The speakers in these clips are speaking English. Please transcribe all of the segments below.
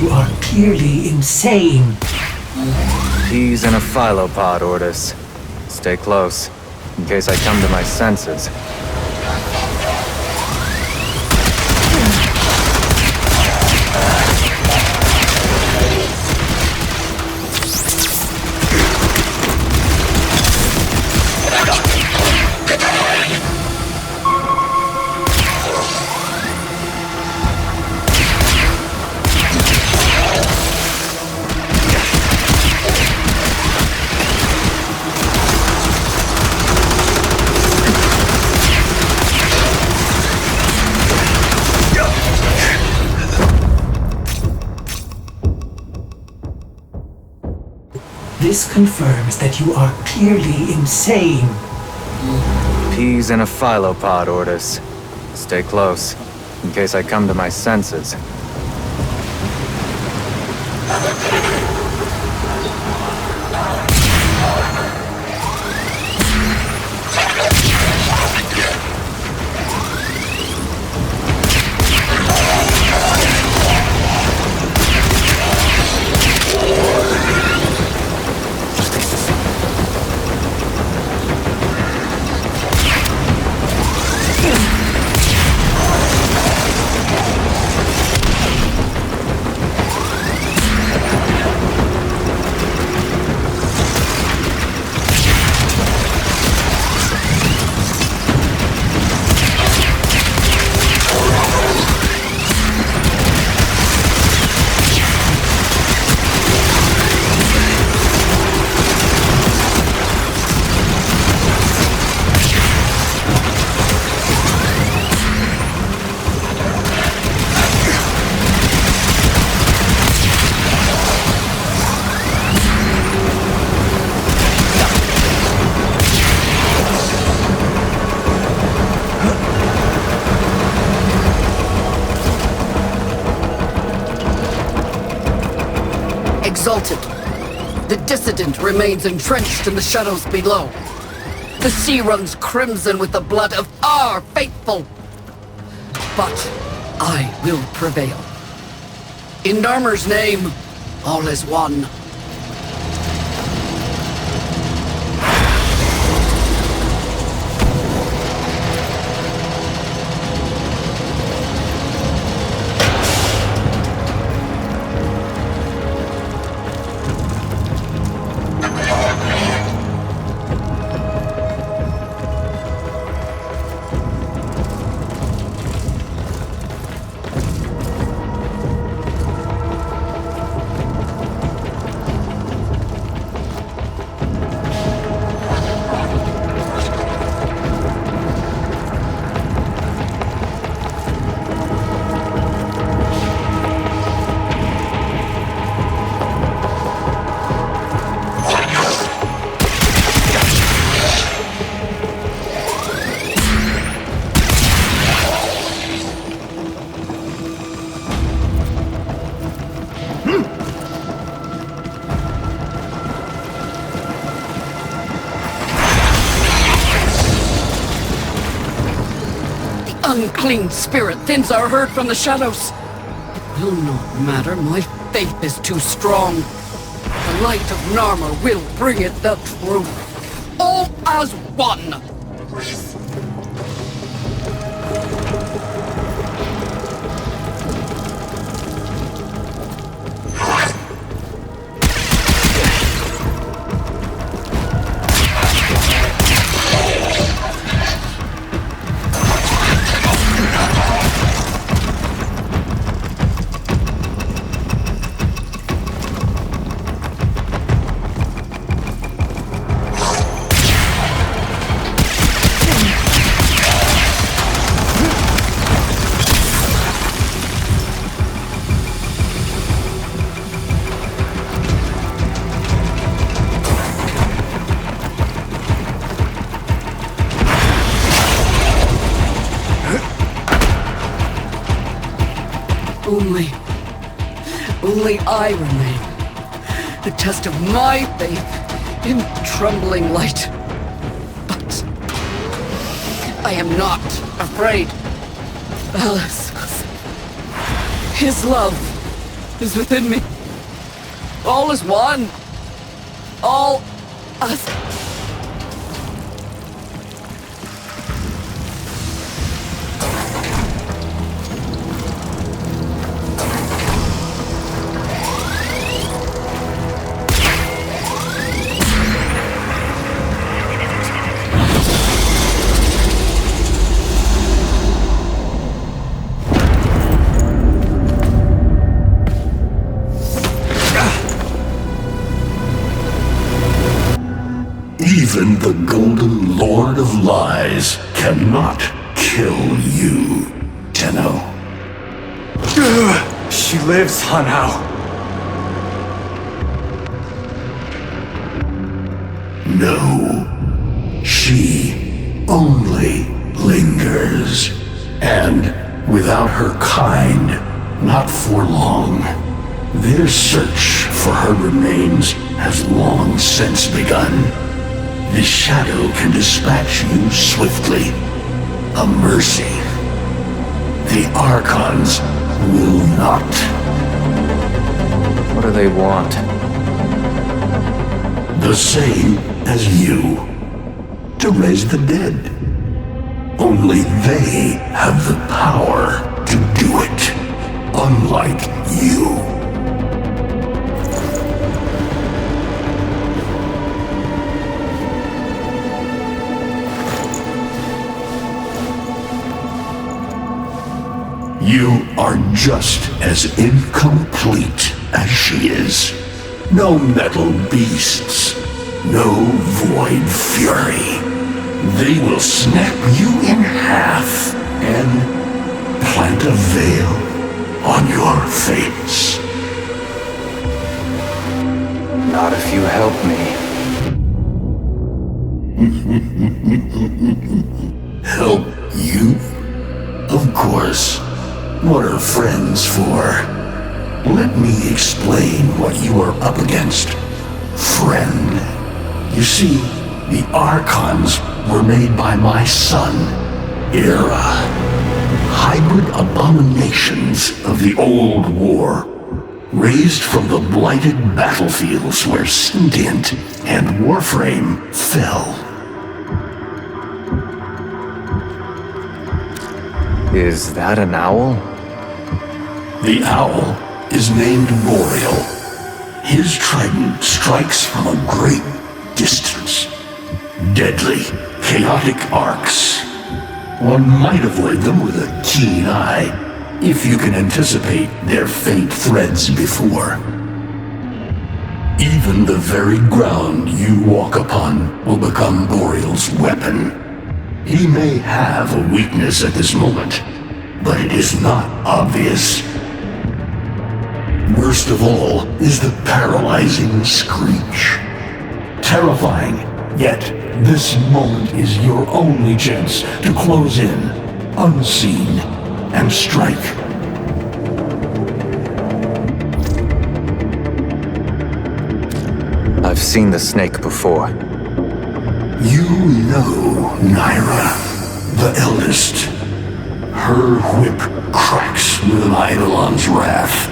you are clearly insane. He's in a phylopod, Ordis. Stay close, in case I come to my senses. This confirms that you are clearly insane. He's in a phylopod, Ordis. Stay close, in case I come to my senses. Exalted. The dissident remains entrenched in the shadows below. The sea runs crimson with the blood of our faithful. But I will prevail. In Narmer's name, all is one. Unclean spirit thins our herd from the shadows. It will not matter, my faith is too strong. The light of Narmer will bring it the truth. All as one! Only I remain. The test of my faith in trembling light. But I am not afraid. Alice, his love is within me. All is one. All us. Even the Golden Lord of Lies cannot kill you, Tenno. She lives, Hanao. No, she only lingers. And without her kind, not for long. Their search for her remains has long since begun. The shadow can dispatch you swiftly. A mercy. The Archons will not. What do they want? The same as you. To raise the dead. Only they have the power to do it. Unlike you. You are just as incomplete as she is. No metal beasts, no void fury. They will snap you in half and plant a veil on your face. Not if you help me. Help you? Of course. What are friends for? Let me explain what you are up against, friend. You see, the Archons were made by my son, Era. Hybrid abominations of the old war, raised from the blighted battlefields where Sentient and Warframe fell. Is that an owl? The owl is named Boreal. His trident strikes from a great distance. Deadly, chaotic arcs. One might avoid them with a keen eye, if you can anticipate their faint threads before. Even the very ground you walk upon will become Boreal's weapon. He may have a weakness at this moment, but it is not obvious. Worst of all is the paralyzing screech. Terrifying, yet this moment is your only chance to close in, unseen, and strike. I've seen the snake before. You know Naira, the eldest. Her whip cracks with an Eidolon's wrath.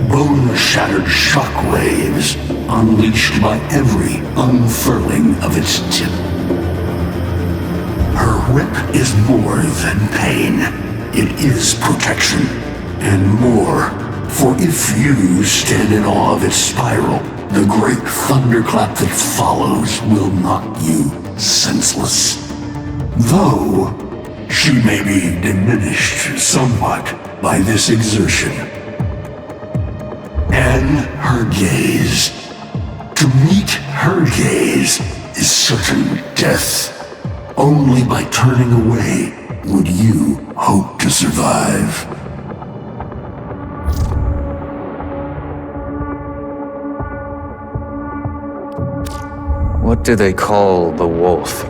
Bone-shattered shockwaves unleashed by every unfurling of its tip. Her whip is more than pain. It is protection, and more. For if you stand in awe of its spiral, the great thunderclap that follows will knock you senseless. Though she may be diminished somewhat by this exertion. And her gaze. To meet her gaze is certain death. Only by turning away would you hope to survive. What do they call the wolf?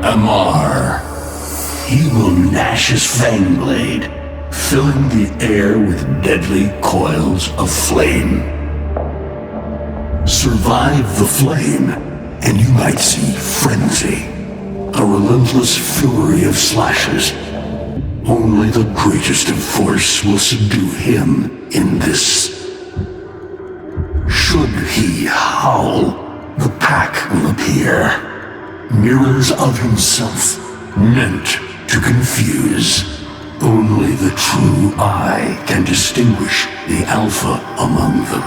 Amar. He will gnash his fang blade, filling the air with deadly coils of flame. Survive the flame, and you might see frenzy. A relentless fury of slashes. Only the greatest of force will subdue him in this. Should he howl, the pack will appear. Mirrors of himself, meant to confuse. Only the true eye can distinguish the alpha among them.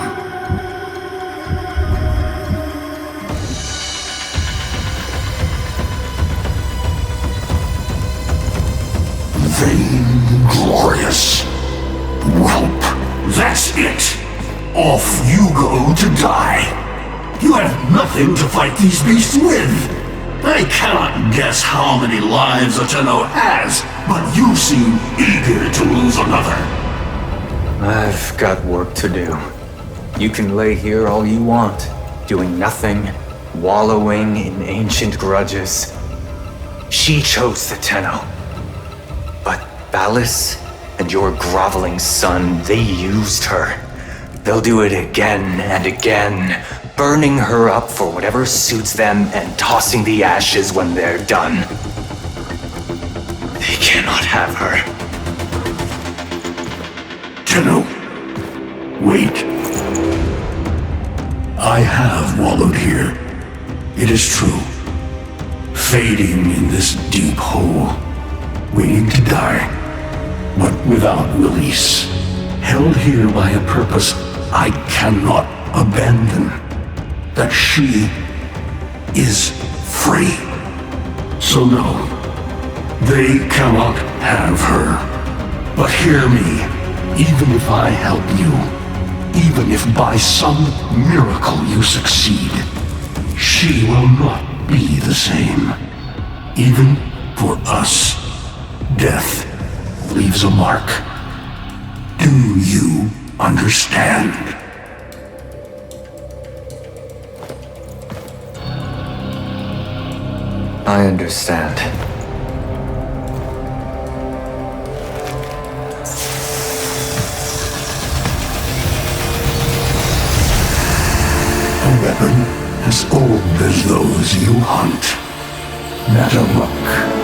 Vainglorious. Whelp, that's it. Off you go to die. You have nothing to fight these beasts with. I cannot guess how many lives a Tenno has, but you seem eager to lose another. I've got work to do. You can lay here all you want, doing nothing, wallowing in ancient grudges. She chose the Tenno. But Ballas and your groveling son, they used her. They'll do it again and again, burning her up for whatever suits them and tossing the ashes when they're done. They cannot have her. Tenno, wait. I have wallowed here. It is true. Fading in this deep hole, waiting to die, but without release. Held here by a purpose I cannot abandon. That she is free. So no, they cannot have her. But hear me, even if I help you, even if by some miracle you succeed, she will not be the same. Even for us, death leaves a mark. Do you understand? I understand. A weapon as old as those you hunt. Nataruk.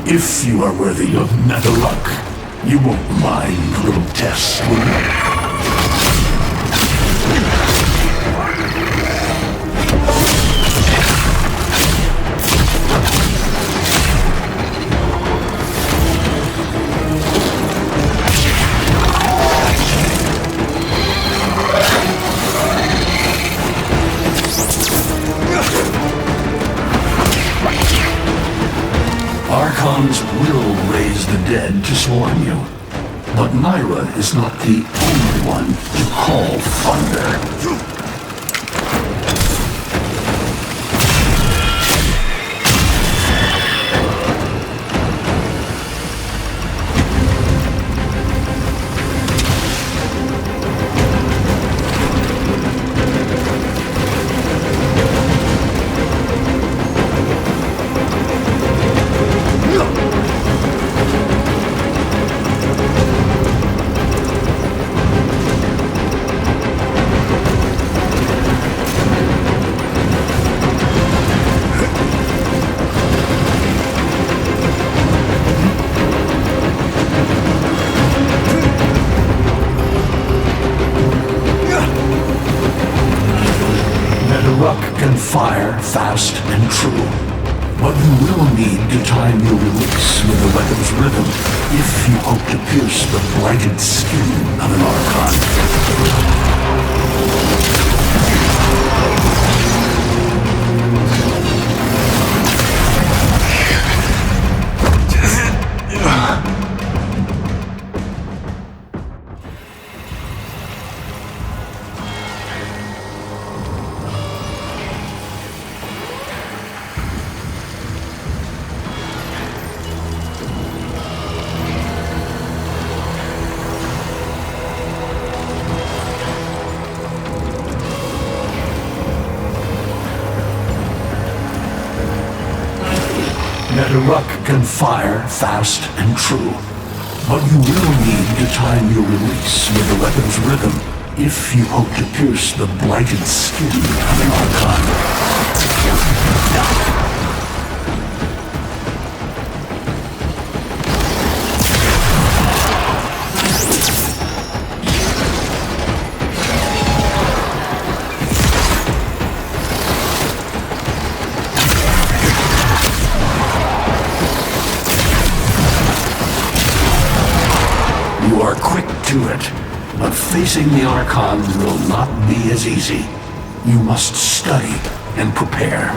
If you are worthy of Nataruk, you won't mind little tests, will you? Archons will raise the dead to swarm you, but Myra is not the only one to call thunder. fire fast and true. But you will need to time your release with the weapon's rhythm if you hope to pierce the blighted skin of an Archon. Netherruck can fire fast and true, but you will need to time your release with the weapon's rhythm if you hope to pierce the blighted skin of an Archon. You are quick to it, but facing the Archon will not be as easy. You must study and prepare.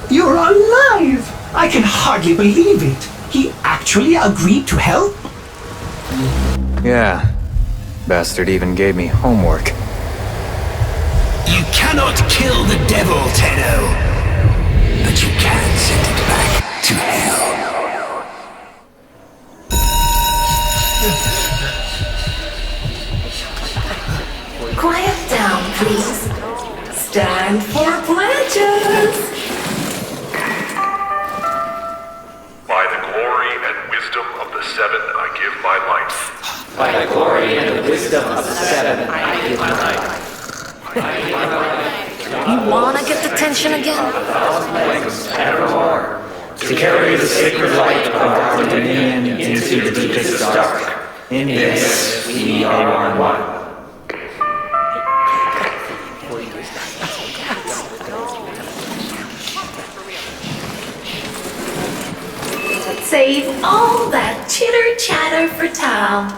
You're alive! I can hardly believe it. He actually agreed to help? Yeah. Bastard even gave me homework. You cannot kill the devil, Tenno. But you can send it back to hell. Quiet down, please. Stand for pledges. By the glory and wisdom of the Seven, I give my life. By the glory and the wisdom of the Seven, I give my life. You wanna get the tension again? Evermore. To carry the sacred light of our dominion into the deepest dark. In this, we are one. Save all that chitter-chatter for Tom.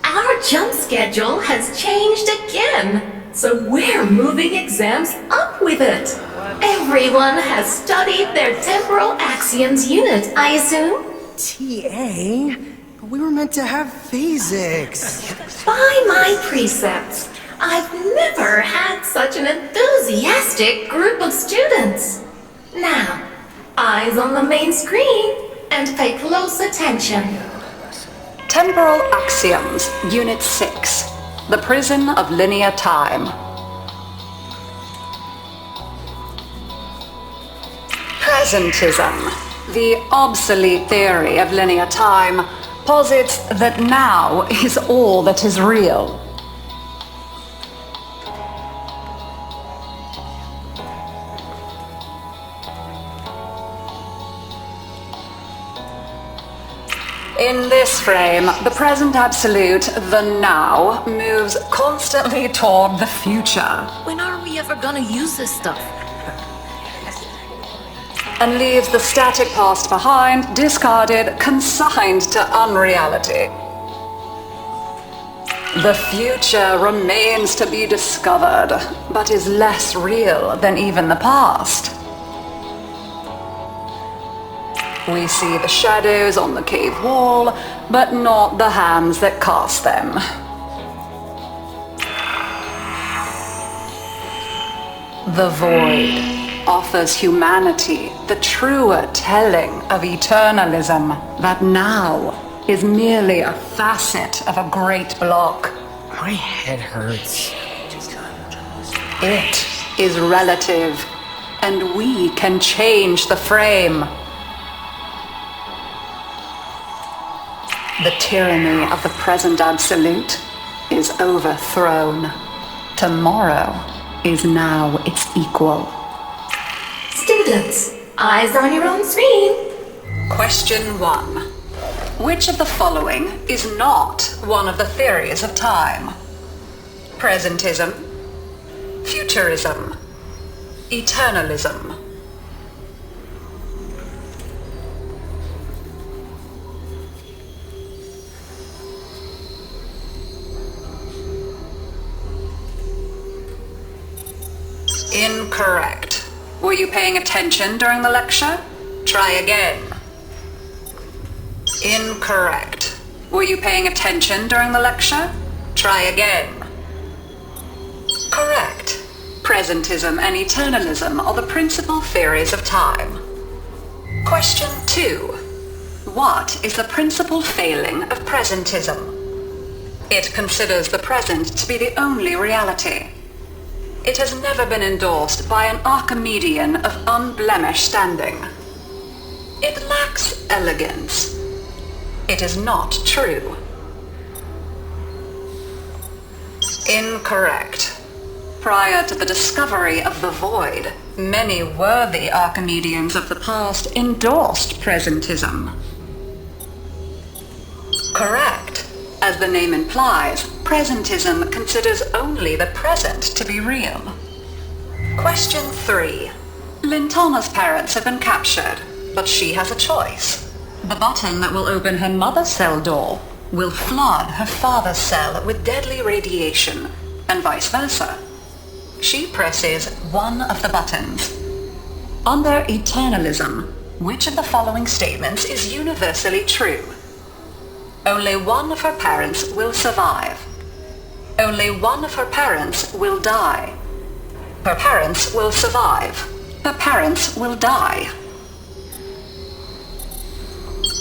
Our jump schedule has changed again, so we're moving exams up with it. Everyone has studied their temporal axioms unit, I assume? TA? We were meant to have physics. By my precepts, I've never had such an enthusiastic group of students. Now, eyes on the main screen and pay close attention. Temporal Axioms, Unit 6. The Prison of Linear Time. Presentism, the obsolete theory of linear time, posits that now is all that is real. In this frame, the present absolute, the now, moves constantly toward the future. When are we ever gonna use this stuff? And leaves the static past behind, discarded, consigned to unreality. The future remains to be discovered, but is less real than even the past. We see the shadows on the cave wall, but not the hands that cast them. The void offers humanity the truer telling of eternalism that now is merely a facet of a great block. My head hurts. It is relative, and we can change the frame. The tyranny of the present absolute is overthrown. Tomorrow is now its equal. Students, eyes on your own screen. Question 1. Which of the following is not one of the theories of time? Presentism, futurism, eternalism. Incorrect. Were you paying attention during the lecture? Try again. Incorrect. Were you paying attention during the lecture? Try again. Correct. Presentism and eternalism are the principal theories of time. Question 2. What is the principal failing of presentism? It considers the present to be the only reality. It has never been endorsed by an Archimedean of unblemished standing. It lacks elegance. It is not true. Incorrect. Prior to the discovery of the void, many worthy Archimedeans of the past endorsed presentism. Correct. As the name implies, presentism considers only the present to be real. Question 3. Lintana's parents have been captured, but she has a choice. The button that will open her mother's cell door will flood her father's cell with deadly radiation, and vice versa. She presses one of the buttons. Under eternalism, which of the following statements is universally true? Only one of her parents will survive. Only one of her parents will die. Her parents will survive. Her parents will die.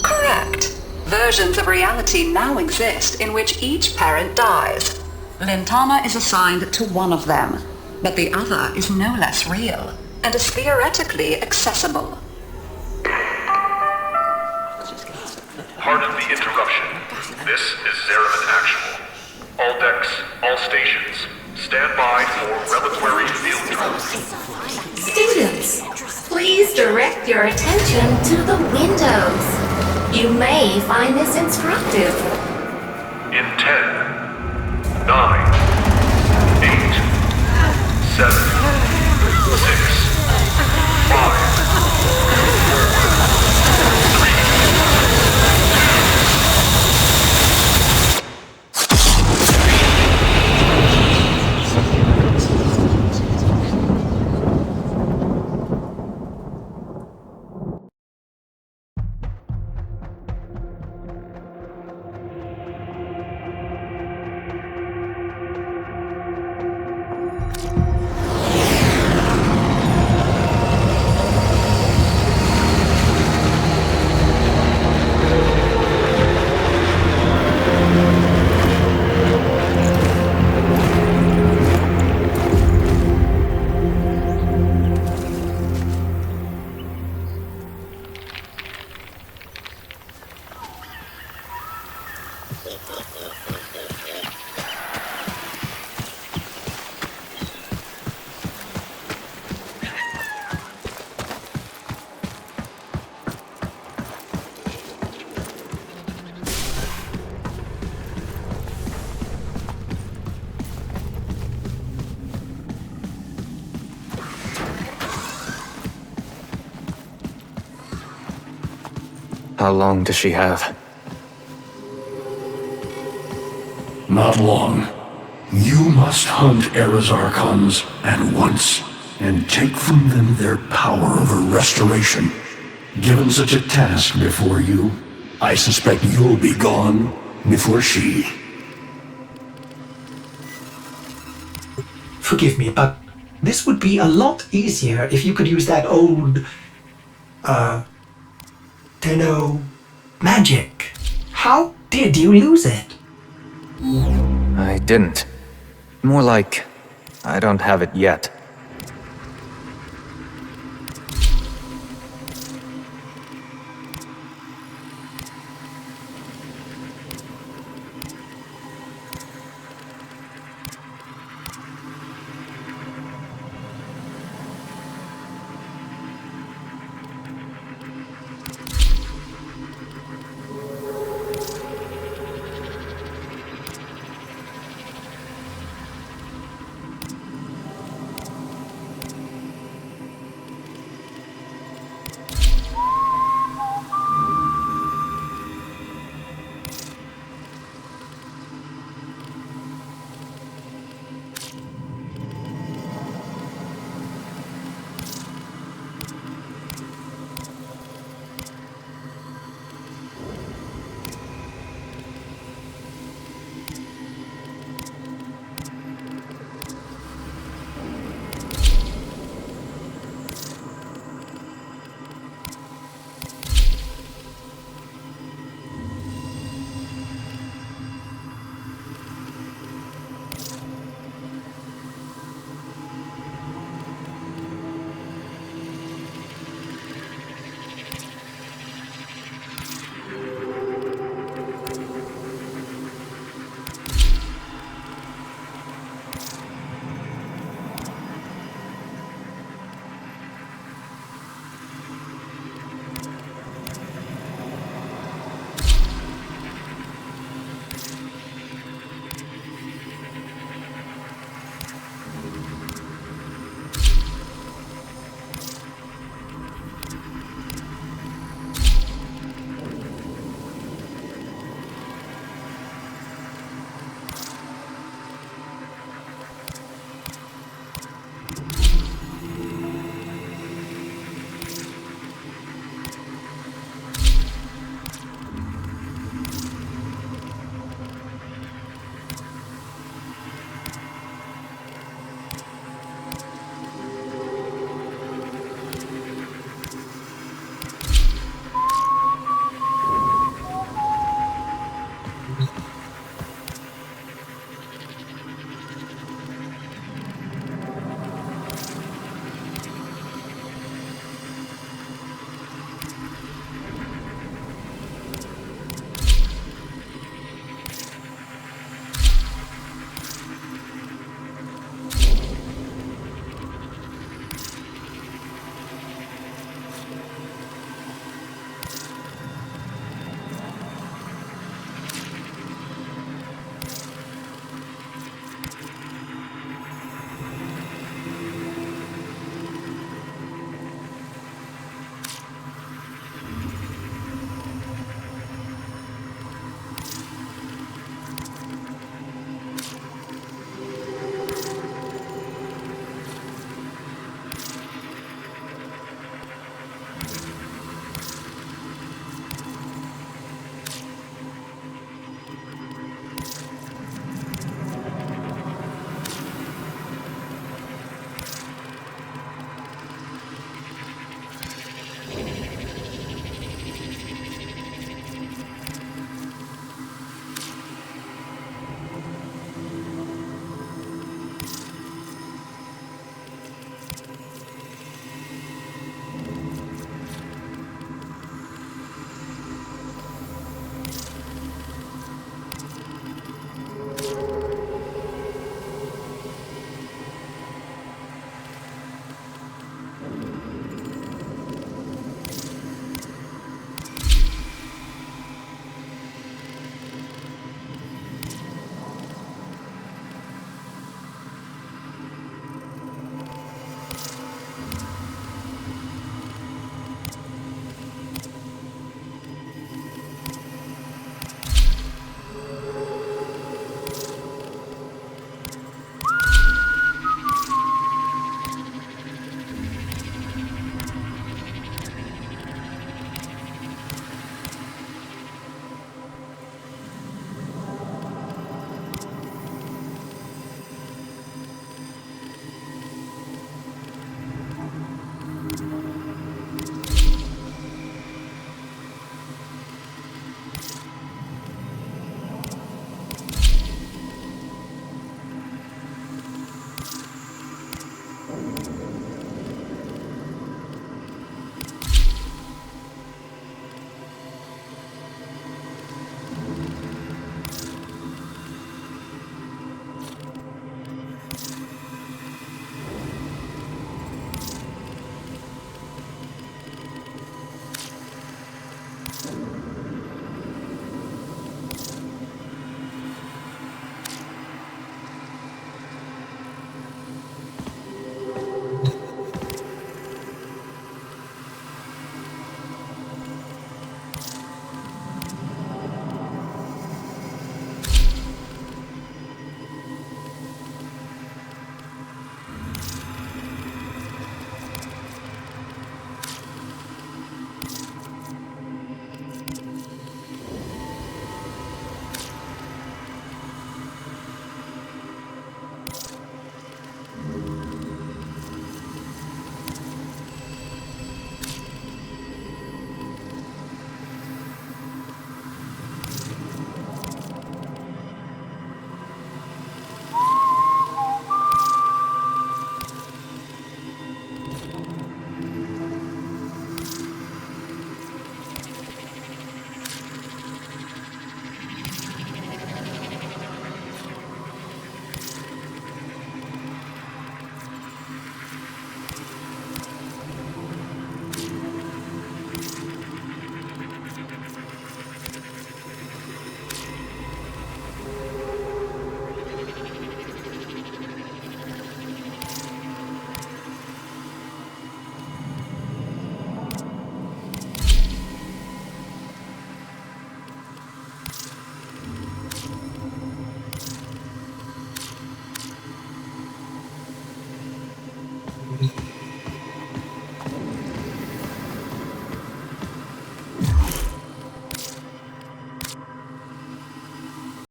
Correct. Versions of reality now exist in which each parent dies. Lintana is assigned to one of them, but the other is no less real and is theoretically accessible. Pardon the interruption. This is Zeraman Actual. All decks, all stations, stand by for reliquary field trials. Students, please direct your attention to the windows. You may find this instructive. In 10, 9, 8, 7, 6, 5, How long does she have? Not long. You must hunt Erazarchons at once, and take from them their power over restoration. Given such a task before you, I suspect you'll be gone before she. Forgive me, but this would be a lot easier if you could use that old, Tenno magic. How did you lose it? I didn't. More like, I don't have it yet.